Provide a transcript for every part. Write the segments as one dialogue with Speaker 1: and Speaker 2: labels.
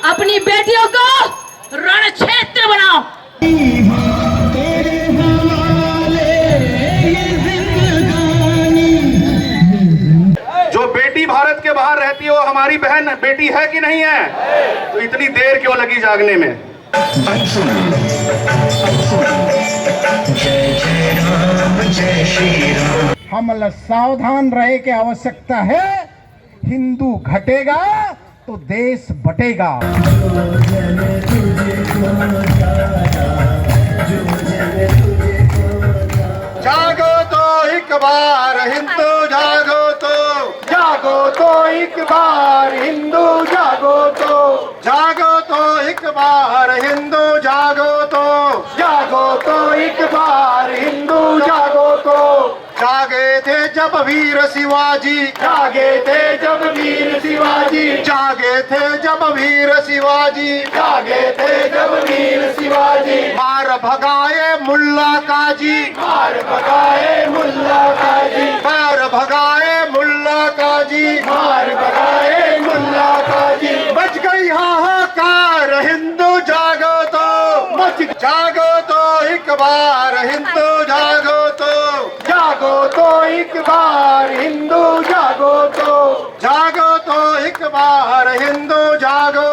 Speaker 1: अपनी बेटियों को रण क्षेत्र बनाओ।
Speaker 2: जो बेटी भारत के बाहर रहती है वो हमारी बहन बेटी है कि नहीं है? तो इतनी देर क्यों लगी जागने में?
Speaker 3: हम सावधान रहे की आवश्यकता है। हिंदू घटेगा तो देश बटेगा।
Speaker 2: जागो तो एक बार हिंदू जागो तो एक बार हिंदू जागो तो एक बार हिंदू जागो तो एक बार हिंदू जागो तो। जागे थे जब वीर शिवाजी, जागे थे जब वीर शिवाजी, जागे थे जब वीर शिवाजी, जागे थे जब वीर शिवाजी। मार भगाए मुल्ला काजी, मार भगाए मुल्ला काजी, मार भगाए मुल्ला काजी, मार भगाए मुल्ला काजी। बच गई हाहाकार हिंदू जागो तो, जागो तो एक बार हिंदू जागो तो एक बार हिंदू जागो तो एक बार हिंदू जागो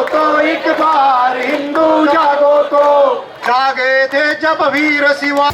Speaker 2: तो एक बार हिंदू जागो तो। जागे थे जब वीर शिवा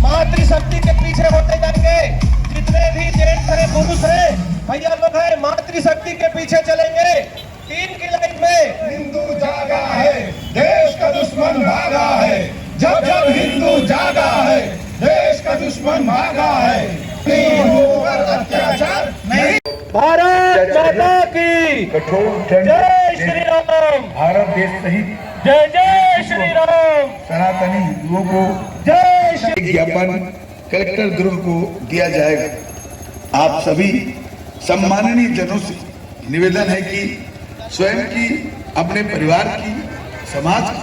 Speaker 4: मातृशक्ति के पीछे होते जाएंगे। जितने भी जेंट्स हैं, पुरुष हैं, भैया लोग हैं, मातृशक्ति के पीछे चलेंगे। 3 की लाइन में
Speaker 3: हिंदू जागा है, देश का दुश्मन भागा है। जब जब हिंदू जागा है, देश का दुश्मन भागा है। हिंदू पर अत्याचार नहीं।
Speaker 4: भारत माता की जय श्री राम।
Speaker 3: भारत देश सहित
Speaker 4: जय जय श्री राम।
Speaker 3: सनातनी हिंदुओं को
Speaker 4: जय श्री
Speaker 3: ज्ञापन कलेक्टर दुर्ग को दिया जाएगा। आप सभी सम्माननीय जनों से निवेदन है कि स्वयं की, अपने परिवार की, समाज की,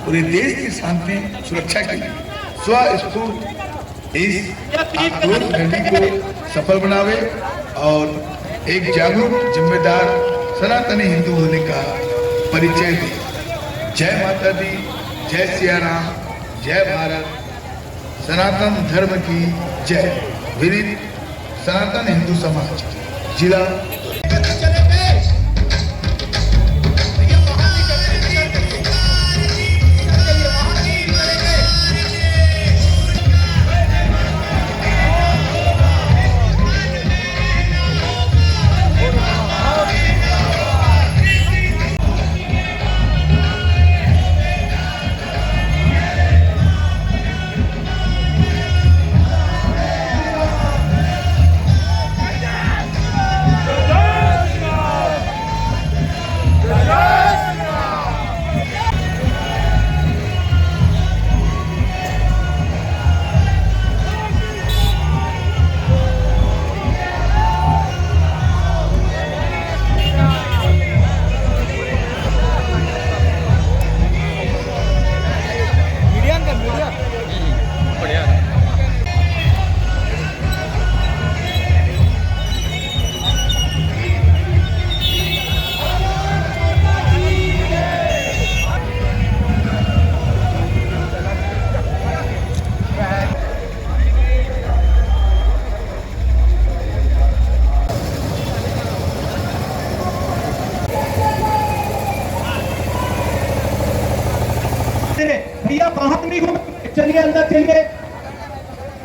Speaker 3: पूरे देश की शांति सुरक्षा के लिए स्वस्फूर्त इस आक्रोश रैली को सफल बनावे और एक जागरूक जिम्मेदार सनातनी हिंदू होने का परिचय दे। जय माता दी, जय सिया राम, जय भारत, सनातन धर्म की जय। विनीत सनातन हिंदू समाज जिला।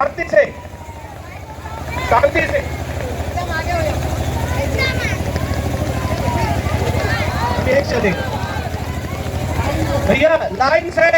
Speaker 4: शांति से, शांति से। एक से देख भैया, लाइन से।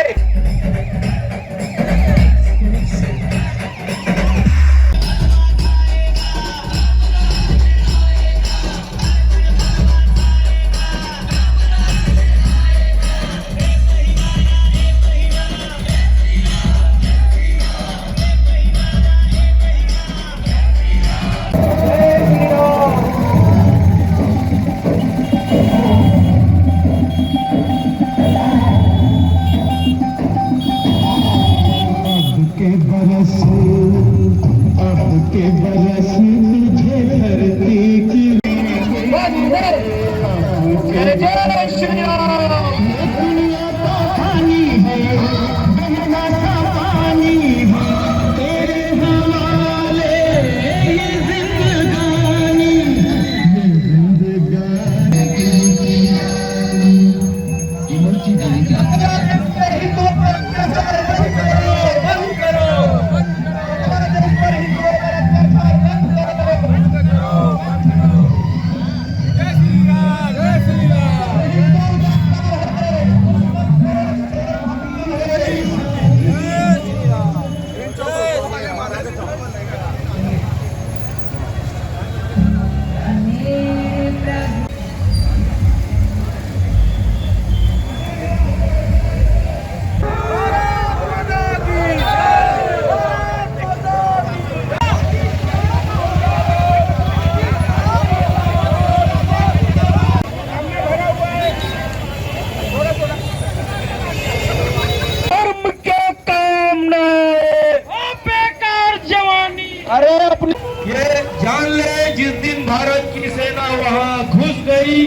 Speaker 4: अरे अपनी ये जान ले, जिस दिन भारत की सेना वहां घुस गई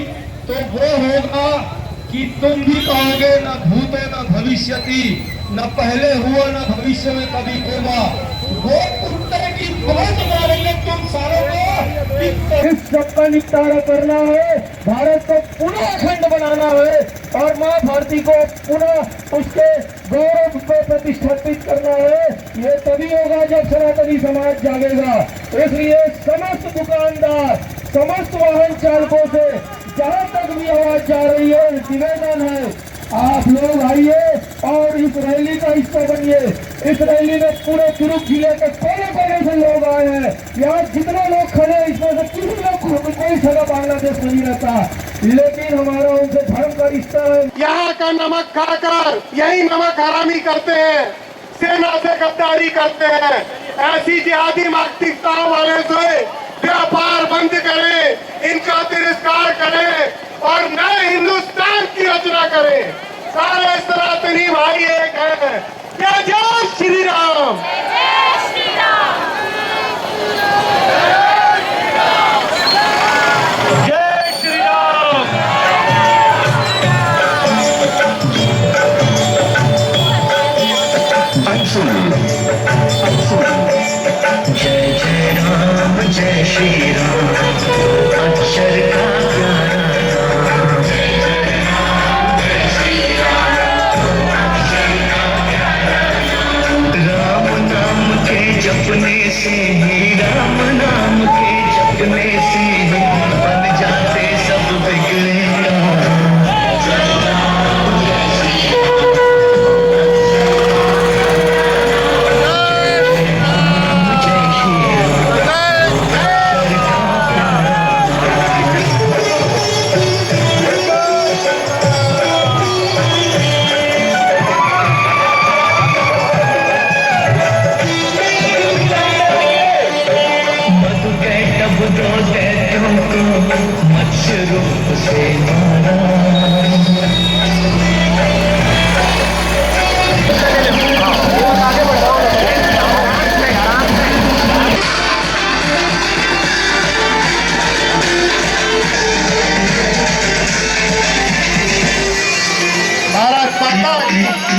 Speaker 4: तो वो होगा कि तुम भी कहोगे न भूते न भविष्यति, न पहले हुआ न भविष्य में कभी होगा। वो कुत्ते की बहुत मारेंगे तुम सारों को। इस सबका निपटारा करना है, भारत को पुनः अखंड बनाना है और माँ भारती को पुनः उसके गौरव को प्रतिष्ठापित करना है। ये तभी होगा जब सनातनी समाज जागेगा। इसलिए समस्त दुकानदार, समस्त वाहन चालकों से जहाँ तक भी आवाज जा रही है, निवेदन है आप लोग आइए और इस रैली का हिस्सा बनिए। इस रैली में पूरे दुर्ग जिले के कोने कोने से लोग आए हैं। यहाँ जितने लोग खड़े हैं इसमें से किसी लोग कोई सगा बांग्लादेश नहीं रहता, लेकिन हमारा उनसे धर्म का रिश्ता है।
Speaker 5: यहाँ का नमक खाकर यही नमक हरामी करते हैं, सेना से गद्दारी करते हैं। ऐसी जिहादी मानसिकताओं वाले से व्यापार बंद करें, इनका तिरस्कार करें और नए हिंदुस्तान की रचना करें। सारे सनातनी भाई एक हैं। जय जय श्री राम। जय श्री राम।
Speaker 6: जय जय राम जय श्री राम, अक्षर का प्यारा नाम। राम नाम के जपने से ही, राम नाम के जपने से ही बन जाते सब बिगड़े काम। रूप से मारा
Speaker 5: भारत माता
Speaker 6: की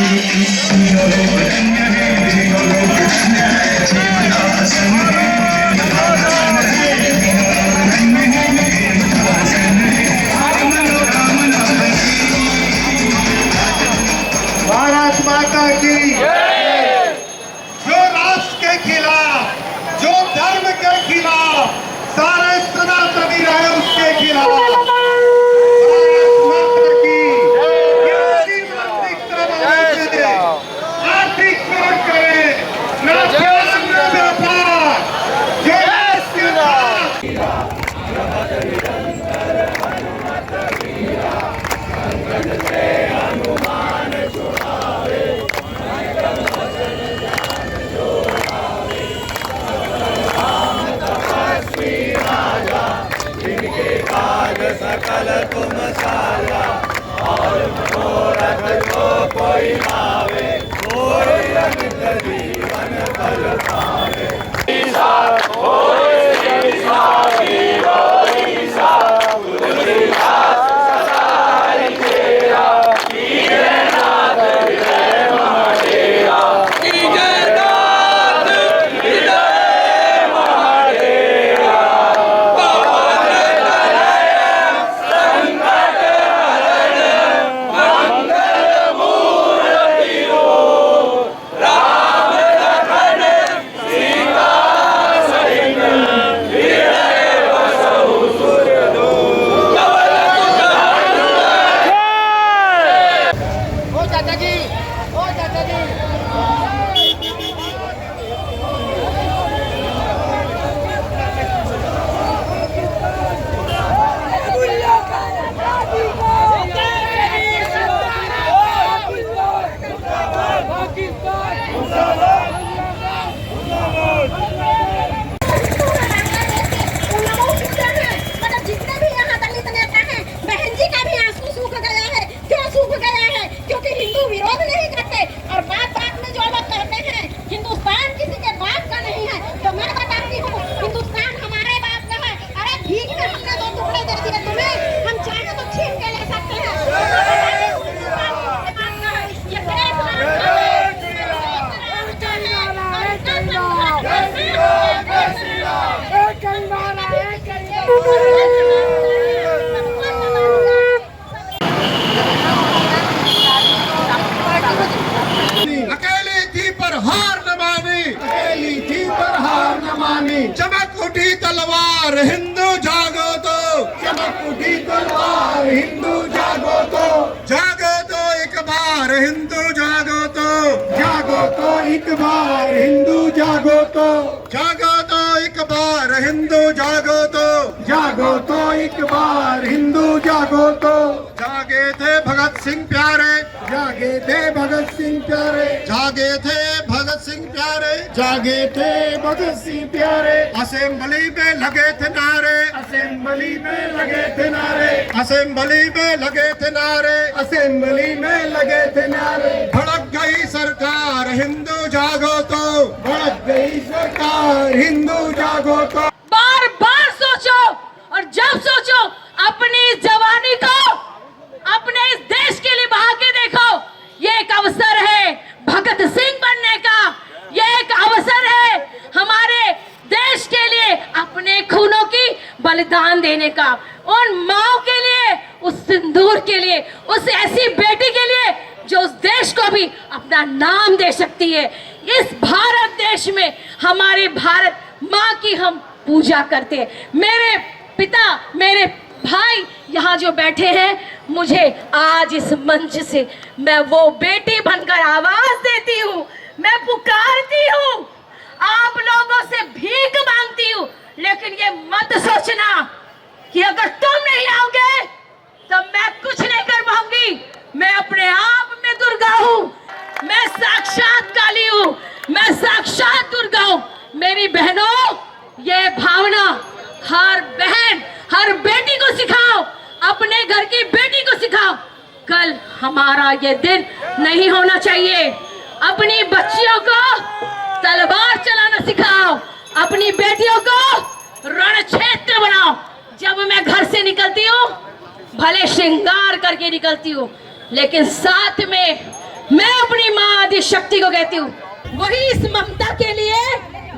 Speaker 7: मतलब जितने भी यहाँ दलित नेता हैं, बहन जी का भी आंसू सूख गया है। क्यों सूख गया है? क्योंकि हिंदू विरोध नहीं करते और बात बात में जो लोग कहते हैं हिंदुस्तान किसी के बाप का नहीं है, तो मैं बताती हूँ हिंदुस्तान हमारे बाप का है। अरे भीख में हमने 2 टुकड़े दे दिए तुम्हें, हम चाहे तो छीन के ले सकते हैं। ये देश
Speaker 4: अकेली थी पर हार न मानी, अकेली थी पर हार न मानी। चमक उठी तलवार हिंदू जागो तो, चमक उठी तलवार हिंदू जागो तो, जागो तो एक बार हिंदू जागो तो, जागो तो एक बार हिंदू जागो तो, जागो तो एक बार हिंदू जागो तो, जागो तो एक बार हिंदू जागो तो। जागे थे भगत सिंह प्यारे, जागे थे भगत सिंह प्यारे, जागे थे भगत सिंह प्यारे, जागे थे भगत सिंह प्यारे। असेंबली में लगे थे नारे, असेंबली में लगे थे नारे, असेंबली में लगे थे नारे, असेंबली में लगे थे नारे। भड़क गई सरकार हिंदू जागो तो, भड़क गई सरकार हिंदू जागो तो।
Speaker 1: बार बार सोचो और जब सोचो अपनी जवानी को अपने इस देश के लिए बहा के देखो। ये एक अवसर है भगत सिंह बनने का, ये एक अवसर है हमारे देश के लिए अपने खूनों की बलिदान देने का, उन माओ के लिए, उस सिंदूर के लिए, उस ऐसी बेटी के लिए जो उस देश को भी अपना नाम दे सकती है। इस भारत देश में हमारी भारत माँ की हम पूजा करते हैं। मेरे पिता, मेरे भाई यहाँ जो बैठे हैं, मुझे आज इस मंच से मैं वो बेटी बनकर आवाज देती हूँ, मैं पुकारती हूँ, आप लोगों से भीख मांगती हूँ। लेकिन ये मत सोचना कि अगर तुम नहीं आओगे तो मैं कुछ नहीं कर पाऊंगी। मैं अपने आप में दुर्गा हूँ, मैं साक्षात काली हूँ, मैं साक्षात दुर्गा हूँ। मेरी बहनों, ये भावना हर बहन, हर बेटी को सिखाओ, अपने घर की बेटी को सिखाओ। कल हमारा ये दिन नहीं होना चाहिए। अपनी बच्चियों को तलवार चलाना सिखाओ, अपनी बेटियों को रण क्षेत्र बनाओ। जब मैं घर से निकलती हूँ, भले श्रृंगार करके निकलती हूँ, लेकिन साथ में मैं अपनी माँ आदि शक्ति को कहती हूँ, वही इस ममता के लिए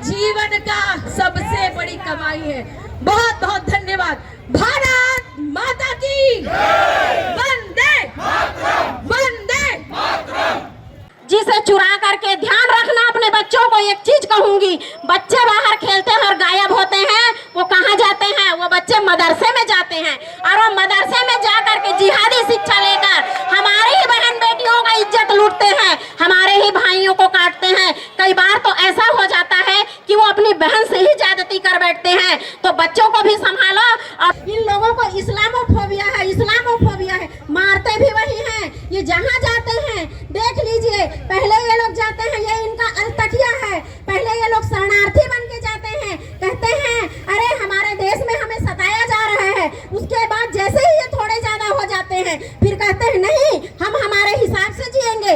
Speaker 1: जीवन का सबसे बड़ी कमाई है। बहुत बहुत धन्यवाद। भारत माता की वंदे वंदे।
Speaker 7: जिसे चुरा करके ध्यान रखना अपने बच्चों को। एक चीज कहूंगी, बच्चे बाहर खेलते हैं और गायब होते हैं, वो कहाँ जाते हैं? वो बच्चे मदरसे में जाते हैं और वो मदरसे में जा करके जिहादी शिक्षा लेकर हमारी ही बहन बेटियों का इज्जत लूटते हैं, हमारे ही भाइयों को काटते हैं। कई बार तो ऐसा हो जाता है कि वो अपनी बहन से ही ज्यादती कर बैठते हैं। तो बच्चों को भी संभालो। और इन लोगों को इस्लामोफोबिया है, इस्लामोफोबिया है, मारते भी वही हैं। ये जहाँ जाते हैं देख लीजिए, पहले ये लोग जाते हैं, ये इनका अलतकिया है, पहले ये लोग शरणार्थी बन के जाते हैं, कहते हैं अरे हमारे देश में हमें सताया जा रहा है। उसके बाद जैसे ही ये थोड़े ज्यादा हो जाते हैं, फिर कहते हैं नहीं, हम हमारे हिसाब से जिएंगे,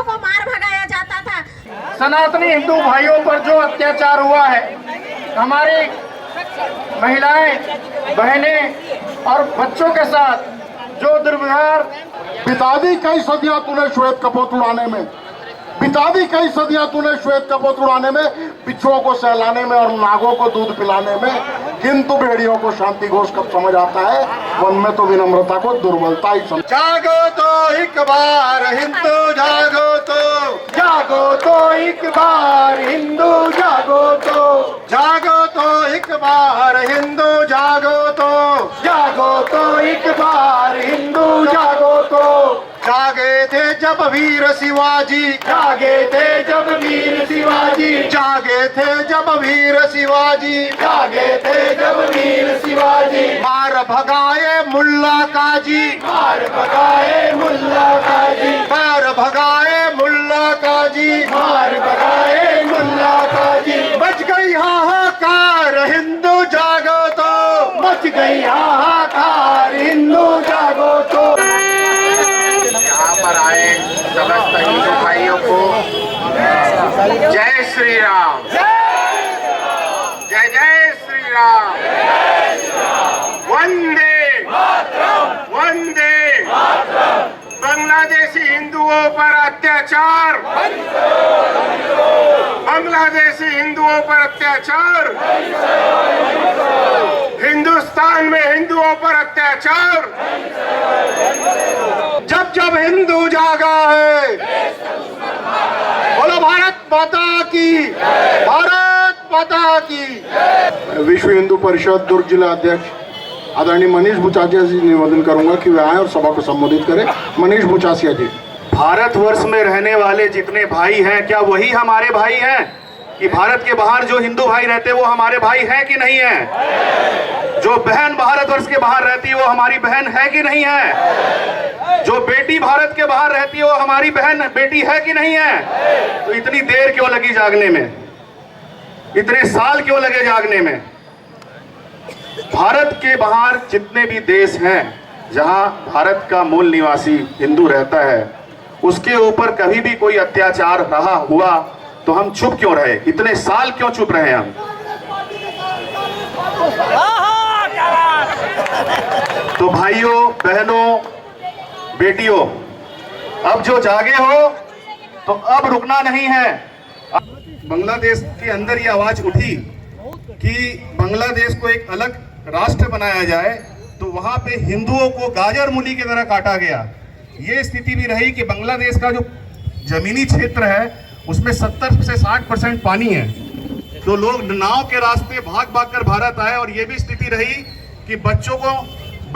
Speaker 7: लोगों को मार भगाया जाता था।
Speaker 4: सनातनी हिंदू भाइयों पर जो अत्याचार हुआ है, हमारी महिलाएं, बहनें और बच्चों के साथ जो दुर्व्यवहार,
Speaker 5: बिता दी कई सदियां तूने श्वेत कपोत उड़ाने में, बिता दी कई सदियां तूने श्वेत कपोत उड़ाने में, बिच्छुओं को सहलाने में और नागों को दूध पिलाने में, किंतु भेड़ियों को शांति घोष कब समझ आता है, वन में तो विनम्रता को दुर्बलता ही समझ। जागो तो एक बार हिंदू, जागो तो एक बार हिंदू, जागो तो एक बार हिंदू, जागो तो एक बार हिंदू, जागे थे जब वीर शिवाजी, जागे थे जब वीर शिवाजी, जागे थे जब वीर शिवाजी, जागे थे जब वीर शिवाजी, मार भगाए मुल्ला काजी, मार भगाए मुल्ला काजी, मार भगाए मुल्ला काजी, मार भगाए मुल्ला काजी। बच गई हाहाकार हिंदू जागो तो, बच गई हाहाकार हिंदू जागो तो।
Speaker 8: यहाँ पर आए समस्त हिंदू भाइयों को जय श्री राम, जय जय श्री राम, वंदे वंदे। बांग्लादेशी हिंदुओं पर अत्याचार, बांग्लादेशी हिंदुओं पर अत्याचार, हिंदुस्तान में हिंदुओं पर अत्याचार। जब जब हिंदू जागा है, बोलो भारत माता की, भारत माता की। विश्व हिंदू परिषद दुर्ग जिला अध्यक्ष आदरणीय मनीष बुचासिया जी निवेदन करूंगा कि वे आए और सभा को संबोधित करें। मनीष बुचासिया जी।
Speaker 2: भारतवर्ष में रहने वाले जितने भाई हैं, क्या वही हमारे भाई हैं? कि भारत के बाहर जो हिंदू भाई रहते हैं वो हमारे भाई हैं कि नहीं है? जो बहन भारतवर्ष के बाहर रहती है वो हमारी बहन है कि नहीं है? जो बेटी भारत के बाहर रहती है वो हमारी बहन बेटी है कि नहीं है? तो इतनी देर क्यों लगी जागने में? इतने साल क्यों लगे जागने में? भारत के बाहर जितने भी देश हैं जहां भारत का मूल निवासी हिंदू रहता है, उसके ऊपर कभी भी कोई अत्याचार रहा हुआ तो हम चुप क्यों रहे? इतने साल क्यों चुप रहे हम? तो भाइयों, बहनों, बेटियों, अब जो जागे हो तो अब रुकना नहीं है। बांग्लादेश के अंदर ये आवाज उठी कि बांग्लादेश को एक अलग राष्ट्र बनाया जाए, तो वहां पे हिंदुओं को गाजर मूली की तरह काटा गया। ये स्थिति भी रही कि बांग्लादेश का जो जमीनी क्षेत्र है उसमें 70 से 60% पानी है, तो लोग नाव के रास्ते भाग भाग कर भारत आए। और ये भी स्थिति रही कि बच्चों को,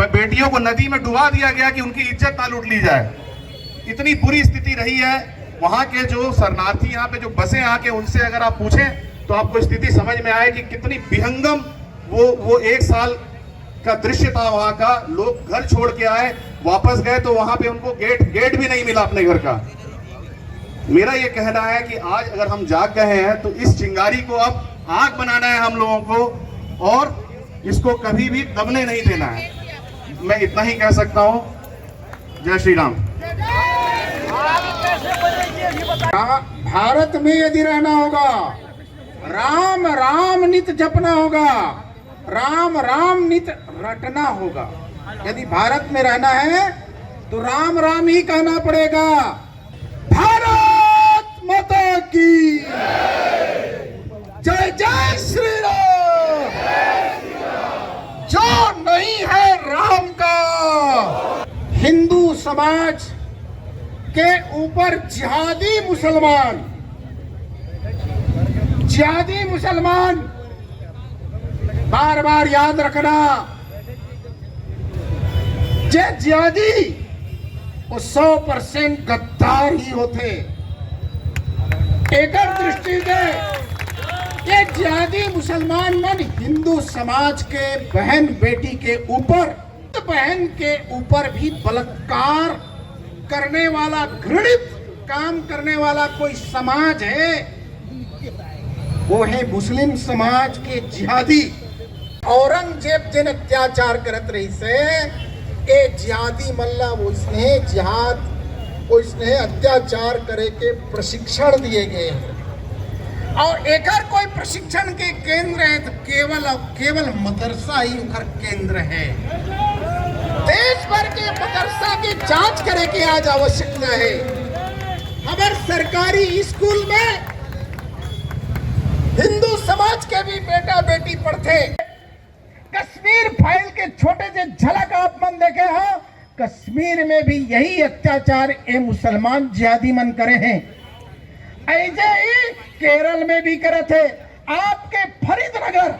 Speaker 2: बेटियों को नदी में डुबा दिया गया कि उनकी इज्जत ना लूट ली जाए। इतनी बुरी स्थिति रही है। वहां के जो शरणार्थी यहाँ पे जो बसे आके उनसे अगर आप पूछें तो आपको स्थिति समझ में आए कि कितनी विहंगम वो एक साल का दृश्य था। वहां का लोग घर छोड़ के आए, वापस गए तो वहां पे उनको गेट भी नहीं मिला अपने घर का। मेरा ये कहना है कि आज अगर हम जाग गए हैं तो इस चिंगारी को अब आग बनाना है हम लोगों को, और इसको कभी भी दबने नहीं देना है। मैं इतना ही कह सकता हूं। जय श्री राम।
Speaker 5: भारत में यदि रहना होगा, राम राम नित जपना होगा, राम राम नित रटना होगा। यदि भारत में रहना है तो राम राम ही कहना पड़ेगा। भारत माता की जय, जय श्री राम। जो नहीं है राम का, हिंदू समाज के ऊपर जिहादी मुसलमान, बार बार याद रखना, जे जिहादी वो 100% गद्दार ही होते। एक दृष्टि से ये जिहादी मुसलमान मन हिंदू समाज के बहन बेटी के ऊपर, बहन के ऊपर भी बलात्कार करने वाला, घृणित काम करने वाला कोई समाज है, वो है मुस्लिम समाज के जिहादी। औरंगजेब जिन अत्याचार करत रही से ए जिहादी मल्ला वो इसने जिहाद
Speaker 8: वो स्नेह अत्याचार करे के प्रशिक्षण दिए गए हैं और एकर कोई प्रशिक्षण के केंद्र है तो केवल मदरसा ही उनका केंद्र है। देश भर के मदरसा की जांच करे की आज आवश्यकता है। हमारे सरकारी स्कूल में हिंदू समाज के भी बेटा बेटी पढ़ते। कश्मीर फाइल के छोटे से झलक आप मन देखे हो, कश्मीर में भी यही अत्याचार ये मुसलमान जिहादी मन करे हैं। ऐसे ही केरल में भी करे थे। आपके फरीदनगर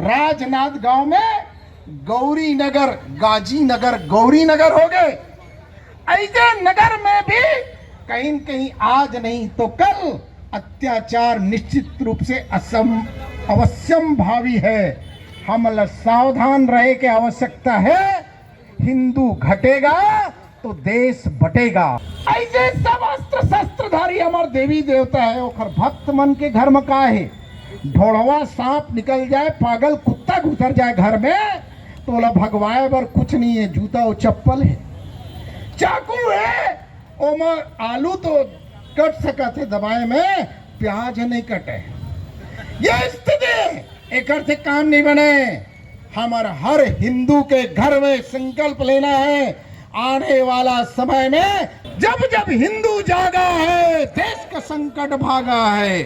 Speaker 8: राजनांद गांव में गौरी नगर, गाजी नगर, गौरी नगर हो गए। ऐसे नगर में भी कहीं न कहीं आज नहीं तो कल अत्याचार निश्चित रूप से अवश्यम भावी है। हम सावधान रहे की आवश्यकता है। हिंदू घटेगा तो देश बटेगा। ऐसे सब अस्त्र शस्त्रधारी हमारे देवी देवता है, ओखर भक्त मन के घर में का है। ढोड़वा सांप निकल जाए, पागल कुत्ता घुसर जाए घर में तो बोला भगवाए बर कुछ नहीं है, जूता और चप्पल है, चाकू है, ओमा आलू तो कट सका थे दबाए में, प्याज नहीं कटे। ये स्थिति एक से काम नहीं बने। हमारा हर हिंदू के घर में संकल्प लेना है, आने वाला समय में जब जब हिंदू जागा है देश का संकट भागा है।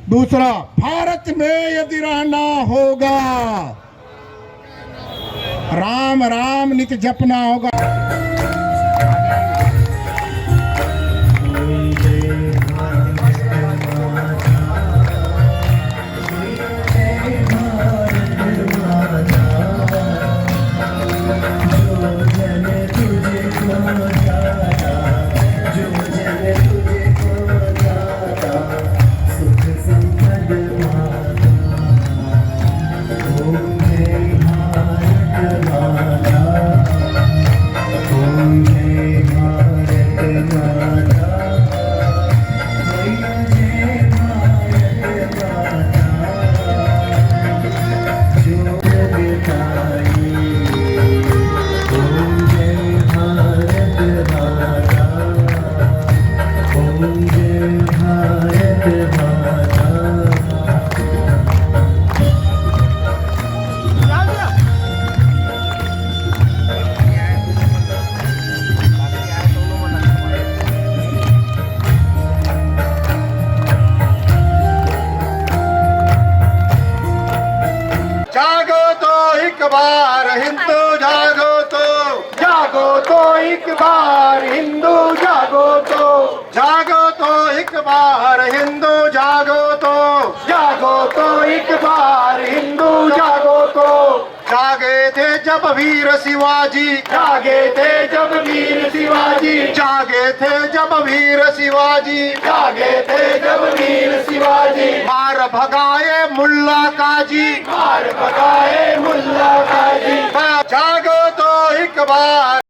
Speaker 8: दूसरा, भारत में यदि रहना होगा राम राम नित्य जपना होगा।
Speaker 5: जागो तो एक बार हिंदू जागो तो एक बार हिंदू जागो तो एक बार हिंदू जागो तो एक बार हिंदू जागो तो। जागे थे जब वीर शिवाजी, जागे थे जब वीर शिवाजी, जागे थे जब वीर शिवाजी, जागे थे जब वीर शिवाजी। मार भगाए मुल्ला काजी, मार भगाए मुल्ला काजी। जागो तो एक बार